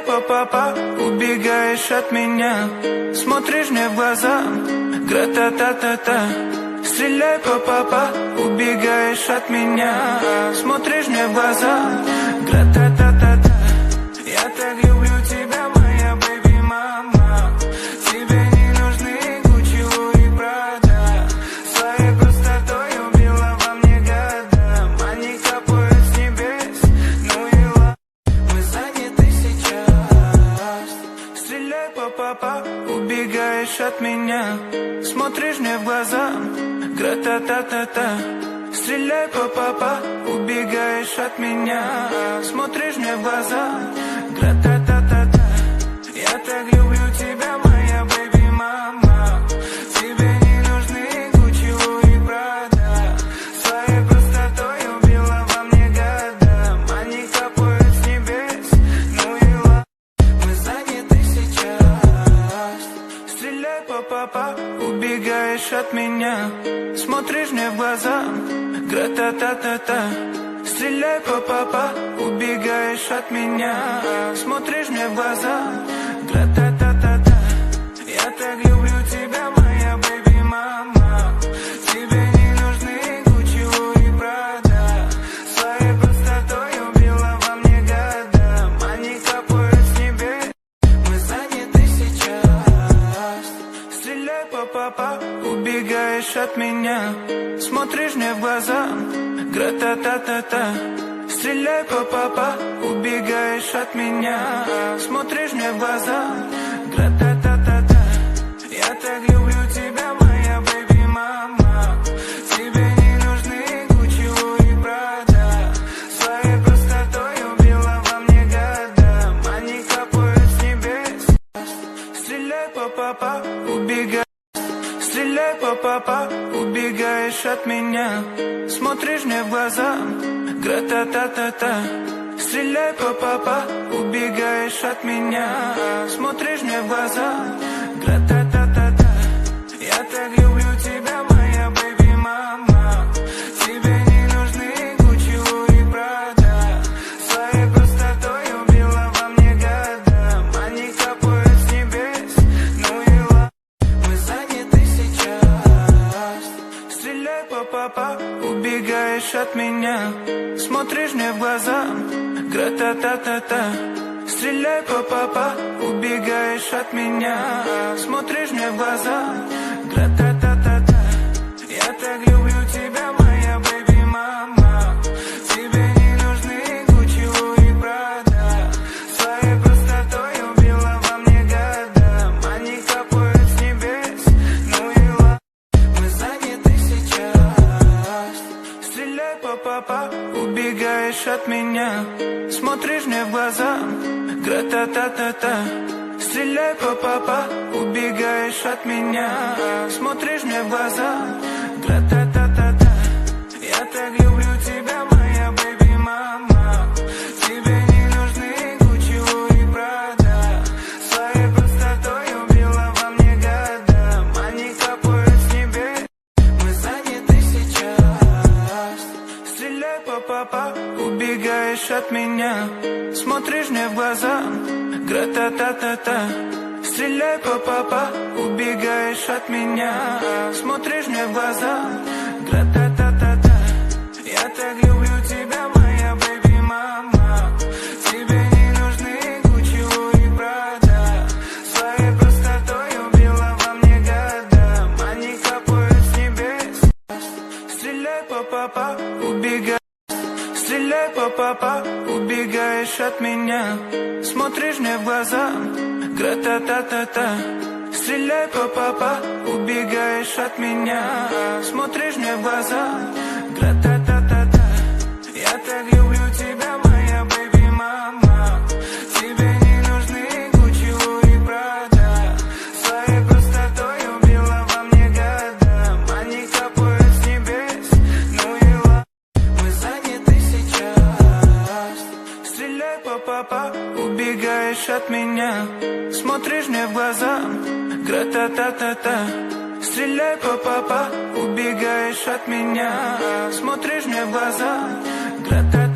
папа, убегаешь от меня. Смотришь мне в глаза, гра-та-та-та-та. Стреляй, папа, убегаешь от меня. Смотришь мне в глаза, гра-та-та-та-та. Я так люблю тебя, моя бэйби-мама. Тебе не нужны Гуччи, Луи, Прада. Своей простотой убила во мне года. Они капают с небес, ну и ладно. Мы заняты сейчас. Стреляй, папа, убегаешь от меня. Смотришь мне в глаза, гра-та-та-та-та. Стреляй, папа, убегаешь от меня. Смотришь мне в глаза, гра-та-та-та-та. Я так люблю тебя, моя бэйби-мама. Тебе не нужны Гуччи, Луи, Прада. Своей простотой убила во мне года. Они капают с небес, ну и ладно. Мы заняты сейчас. Стреляй, папа, убегаешь от меня. Смотришь мне в глаза, гра-та-та-та-та. Стреляй, папа, убегаешь от меня. Смотришь мне в глаза, гра-та-та-та-та. Я так люблю тебя, моя бэйби-мама. Тебе не нужны Гуччи, Луи, Прада. Своей простотой убила во мне года. Они капают с небес. Мы заняты сейчас. Стреляй, папа, убегаешь от меня. Смотришь мне в глаза, гра-та-та-та-та. Стреляй, папа, убегаешь от меня. Смотришь мне в глаза, гра-та-та-та-та. Я так люблю тебя, моя бэйби-мама. Тебе не нужны Гуччи, Луи, Прада. Своей простотой убила во мне года. Они капают с небес. Стреляй, папа, убегаешь. Стреляй, папа, убегаешь от меня. Смотришь мне в глаза, гра-та-та-та-та. Стреляй, папа, убегаешь от меня. Смотришь мне в глаза, гра-та-та-та-та. Я так люблю тебя, моя бэйби-мама. Тебе не нужны Гуччи, Луи, Прада. Своей простотой убила во мне года. Они капают с небес, ну и ладно. Мы заняты сейчас. Стреляй, папа, убегаешь от меня. Смотришь мне в глаза, гра-та-та-та-та. Стреляй, папа, убегаешь от меня. Смотришь мне в глаза, гра-та-та-та-та. Я так люблю тебя, моя бэйби-мама. Тебе не нужны Гуччи, Луи, Прада. Своей простотой убила во мне года. Они капают с небес, ну и ладно. Мы заняты сейчас. Стреляй, папа, убегаешь от меня. Смотришь мне в глаза, гра-та-та-та-та. Стреляй, папа, убегаешь от меня. Смотришь мне в глаза, гра-та-та-та-та. Я так люблю тебя, моя бэйби-мама. Тебе не нужны Гуччи, Луи, Прада. Своей простотой убила во мне года. Они капают с небес. Мы заняты сейчас. Стреляй, папа, убегаешь от меня. Смотришь мне в глаза, гра-та-та-та-та. Стреляй, папа, убегаешь от меня. Смотришь мне в глаза, гра-та-та-та-та. Я так люблю тебя, моя бэйби-мама. Тебе не нужны Гуччи, Луи, Прада. Своей простотой убила во мне года. Они капают с небес. Стреляй, папа, убегаешь. Стреляй, папа, убегаешь от меня. Смотришь мне в глаза, гра-та-та-та-та. Стреляй, папа, убегаешь от меня. Смотришь мне в глаза, гра-та-та-та-та. Я так люблю тебя, моя бэйби-мама. Тебе не нужны Гуччи, Луи, Прада. Своей простотой убила во мне года. Они капают с небес, ну и ладно. Мы заняты сейчас. Стреляй, папа, убегаешь от меня. Смотришь мне в глаза, гра-та-та-та-та. Стреляй, папа, убегаешь от меня. Смотришь мне в глаза, гра-та-та-та-та.